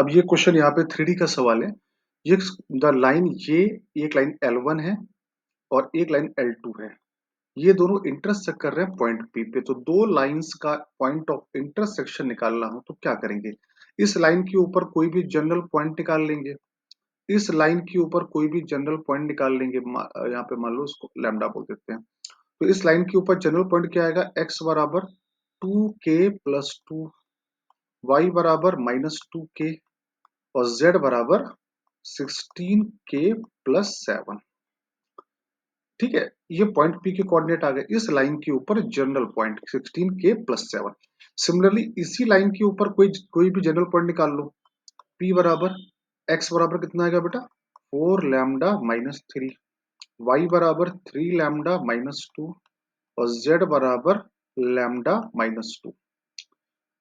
अब ये क्वेश्चन यहाँ पे 3D का सवाल है। ये द लाइन ये एक लाइन L1 है और एक लाइन L2 है। ये दोनों इंटरसेक्ट कर रहे हैं पॉइंट P पे। तो दो लाइंस का पॉइंट ऑफ इंटरसेक्शन निकालना हो तो क्या करेंगे? इस लाइन के ऊपर कोई भी जनरल पॉइंट निकाल लेंगे। इस लाइन के ऊपर कोई भी जनरल पॉइंट निकाल लेंगे। यहाँ पे मान लो इसको लैम्डा बोल देते हैं। तो इस लाइन के ऊपर जनरल पॉइंट क्या आएगा? x बराबर 2k प्लस 2, y बराबर -2k और z बराबर 16k प्लस 7। ठीक है, ये पॉइंट P के कोऑर्डिनेट आ गए। इस लाइन के ऊपर general point 16k plus 7। Similarly इसी लाइन के ऊपर कोई भी जनरल पॉइंट निकाल लो। P बराबर x बराबर कितना आएगा बेटा? 4 लैम्डा माइनस 3, y बराबर 3 लैम्डा माइनस 2 और z बराबर लैम्डा माइनस 2।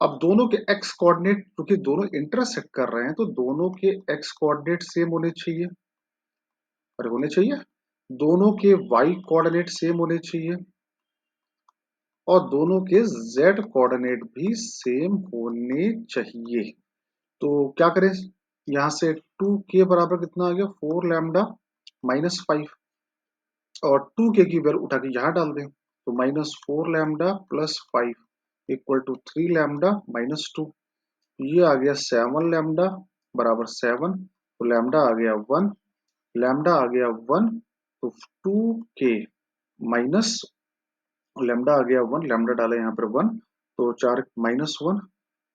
अब दोनों के x कोऑर्डिनेट, क्योंकि दोनों इंटरसेक्ट कर रहे हैं तो दोनों के x कोऑर्डिनेट सेम होने चाहिए। अरे होने चाहिए। दोनों के y कोऑर्डिनेट सेम होने चाहिए और दोनों के z कोऑर्डिनेट भी सेम होने चाहिए। तो क्या करें? यहां से 2k बराबर कितना आ गया? 4 लैम्डा माइनस 5 और 2k की वैल्यू उठा के यहां डाल दें तो -4 lambda plus 5 equal to 3 lambda minus 2। ये आ गया 7 लैम्डा बराबर 7। तो लैम्डा आ गया 1, लैम्डा आ गया 1। तो 2k माइनस लैम्डा आ गया 1, लैम्डा डाला यहाँ पर 1 तो 4 माइनस 1।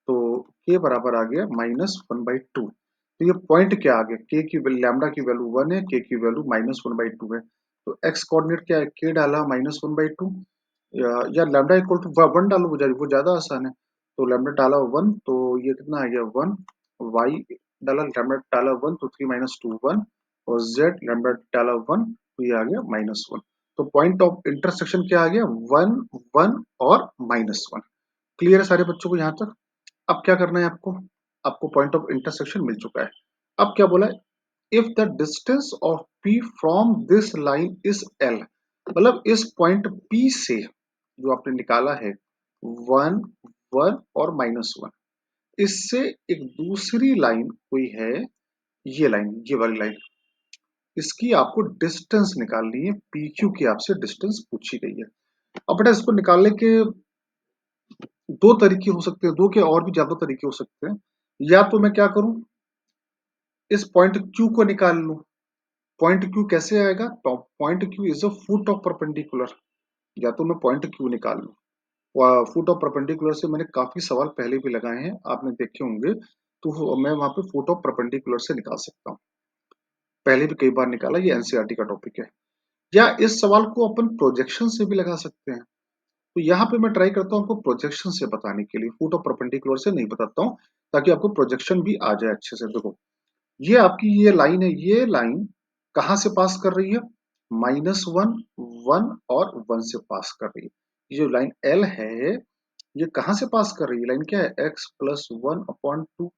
तो k बराबर आ गया -1/2। तो ये पॉइंट क्या आ गया? k की लैम्डा की वैल्यू 1 है, k की वैल्यू -1/2 है। तो x कोऑर्डिनेट क्या है? k डाला -1/2 या लैम्डा इक्वल टू 1 डालो, वो ज्यादा आसान है। तो लैम्डा डाला 1 तो ये कितना आ गया 1, y डाला लैम्डा डाला 1 तो 3 माइनस 2 1 और z लैम्डा डाला 1 तो ये आ गया -1। तो पॉइंट ऑफ इंटरसेक्शन क्या आ गया? 1 1 और -1। क्लियर है सारे बच्चों को यहाँ तक? अब क्या करना है आपको? आपको पॉइंट ऑफ इंटरसेक्शन मिल चुका है। अब क्या बोला है? If the distance of P from this line is L, मतलब इस पॉइंट P से जो आपने निकाला है 1 1 और -1, इससे एक दूसरी लाइन कोई है, ये लाइन, ये वाली लाइन, इसकी आपको डिस्टेंस निकालनी है। PQ की आपसे डिस्टेंस पूछी गई है। अब बेटा इसको निकालने के दो तरीके हो सकते हैं, दो के और भी ज्यादा तरीके हो सकते हैं। या तो मैं क्या करूं, इस पॉइंट Q को निकाल लूं। पॉइंट Q कैसे आएगा? Point Q is a foot of perpendicular. या तो मैं पॉइंट Q निकाल लूं। फुट ऑफ परपेंडिकुलर से मैंने काफी सवाल पहले भी लगाए हैं, आपने देखे होंगे। तो मैं वहां पे फुट ऑफ परपेंडिकुलर से निकाल सकता हूँ। पहले भी कई बार निकाला, ये एनसीईआरटी का टॉपिक है। या इस सवाल को अपन प्रोजेक्शन से भी लगा सकते हैं। तो यहाँ पे मैं ट्राई करता हूँ आपको प्रोजेक्शन से बताने के लिए, फुट ऑफ परपेंडिकुलर से नहीं बताता हूँ, ताकि आपको प्रोजेक्शन भी आ जाए अच्छे से। देखो, ये आपकी ये लाइन है, ये लाइन कहाँ से पास कर रही है? -1 1 और 1 से पास कर रही है। ये जो लाइन L है, ये कहाँ से पास कर रही है? लाइन क्या है? x+1/2,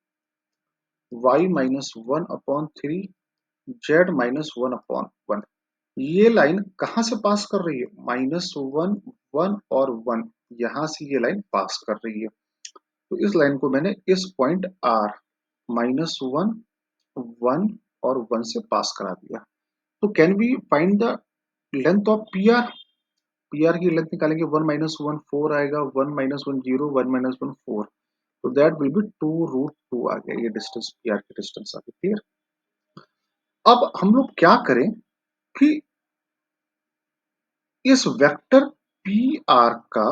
y-1/3, z-1/1। ये लाइन कहाँ से पास कर रही है? -1 1 और 1, यहां से ये लाइन पास कर रही है। तो इस लाइन को मैंने इस पॉइंट R -1 1 और 1 से पास करा दिया। तो can we find the length of PR? PR की लेंथ निकालेंगे, 1 - 1 4 आएगा, 1 - 1 0, 1 - 1 4। तो दैट विल बी 2√2 आ गया। ये डिस्टेंस PR की डिस्टेंस आ गई। क्लियर? अब हम लोग क्या करें कि इस वेक्टर PR का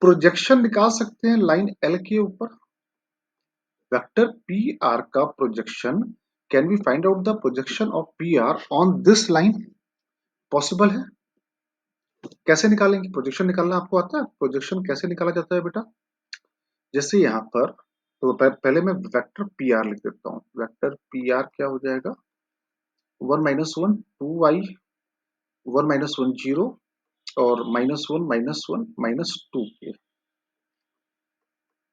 प्रोजेक्शन निकाल सकते हैं लाइन L के ऊपर। वेक्टर PR का projection, can we find out the projection of PR on this line? Possible है। कैसे निकालेंगे? प्रोजेक्शन निकालना आपको आता है? प्रोजेक्शन कैसे निकाला जाता है बेटा? जैसे यहाँ पर, तो पहले मैं वेक्टर PR लिख देता हूँ। वेक्टर PR क्या हो जाएगा? 1 - 1 2y, 1 - 1 0 और -1 - 1 -2k।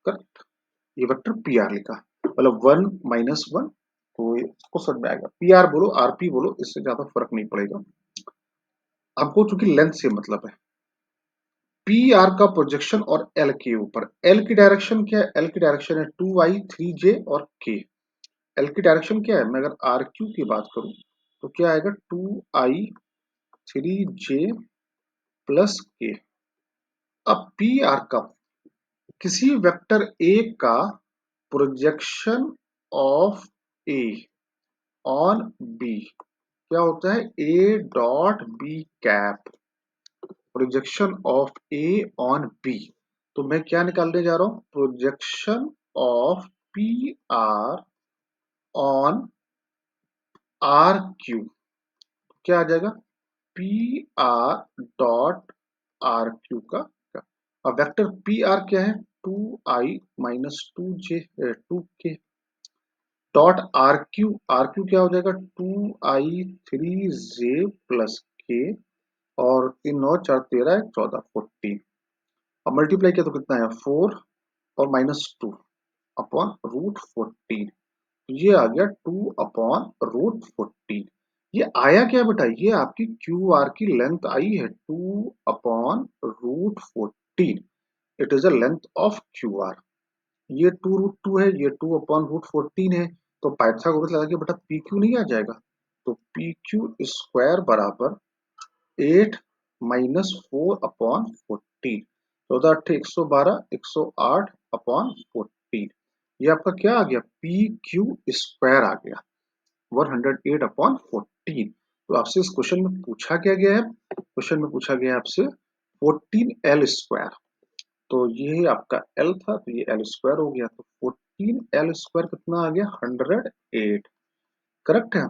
करेक्ट? ये वेक्टर PR लिखा, मतलब 1 - 1, तो इसको समझ में आएगा। PR बोलो, RP बोलो, इससे ज्यादा फर्क नहीं पड़ेगा। हमको चूंकि लेंथ से मतलब है, पी आर का प्रोजेक्शन और एल के ऊपर। एल की डायरेक्शन क्या है? एल की डायरेक्शन है 2i 3j और k। एल की डायरेक्शन क्या है? मैं अगर आर क्यू की बात करूं तो क्या आएगा? 2i 3j plus k। अब पी आर का किसी वेक्टर ए का projection of A on B क्या होता है? A dot B cap. Projection of A on B, तो मैं क्या निकालने जा रहा हूं? Projection of P R on R Q. क्या आ जाएगा? P R dot R Q का। अब वेक्टर पी आर क्या है? 2i - 2j 2k dot R Q क्या हो जाएगा? 2i 3j प्लस k और 3 9 4 13 14। अब मल्टीप्लाई किया तो कितना है? 4 और -2 अपॉन √14। ये आ गया 2 अपॉन √14। ये आया क्या बेटा? ये आपकी क्यू आर की लेंथ आई है 2 upon √14। It is a length of Q R. ये 2√2 है, ये 2 अपॉन √14 है। तो पाइथागोरस लगा के बेटा पी क्यू नहीं आ जाएगा? तो पी क्यू स्क्वायर बराबर 8 -4 अपॉन 14। 14 × 8 = 112 108 अपॉन 14। ये आपका क्या आ गया? पी क्यू स्क्वायर आ गया 108 अपॉन 14। तो आपसे इस क्वेश्चन में पूछा क्या गया है? क्वेश्चन में पूछा गया है आपसे 14 एल स्क्वायर। तो ये आपका एल था, तो ये एल स्क्वायर हो गया। तो 14 एल स्क्वायर कितना आ गया? 108। करेक्ट है।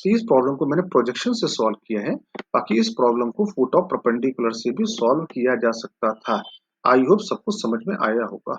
इस प्रॉब्लम को मैंने प्रोजेक्शन से सॉल्व किया है। बाकी इस प्रॉब्लम को फुट ऑफ परपेंडिकुलर से भी सॉल्व किया जा सकता था। आई होप सबको समझ में आया होगा।